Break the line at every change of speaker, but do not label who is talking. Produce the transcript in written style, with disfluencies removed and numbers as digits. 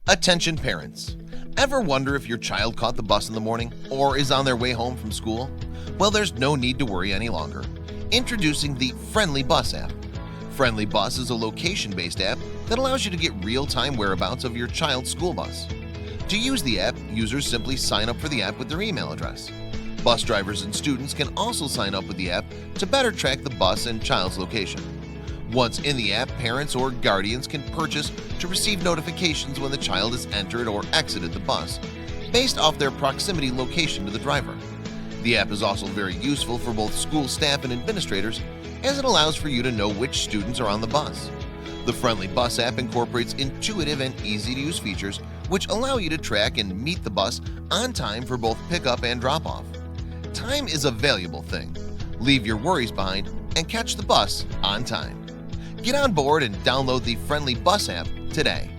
Attention parents, ever wonder if your child caught the bus in the morning or is on their way home from school? Well, there's no need to worry any longer. Introducing the Friendly Bus app. Friendly Bus is a location-based app that allows you to get real-time whereabouts of your child's school bus. To use the app, users simply sign up for the app with their email address. Bus drivers and students can also sign up with the app to better track the bus and child's location. Once in the app, parents or guardians can purchase to receive notifications when the child has entered or exited the bus based off their proximity location to the driver. The app is also very useful for both school staff and administrators, as it allows for you to know which students are on the bus. The Friendly Bus app incorporates intuitive and easy-to-use features which allow you to track and meet the bus on time for both pickup and drop-off. Time is a valuable thing. Leave your worries behind and catch the bus on time. Get on board and download the Friendly Bus app today.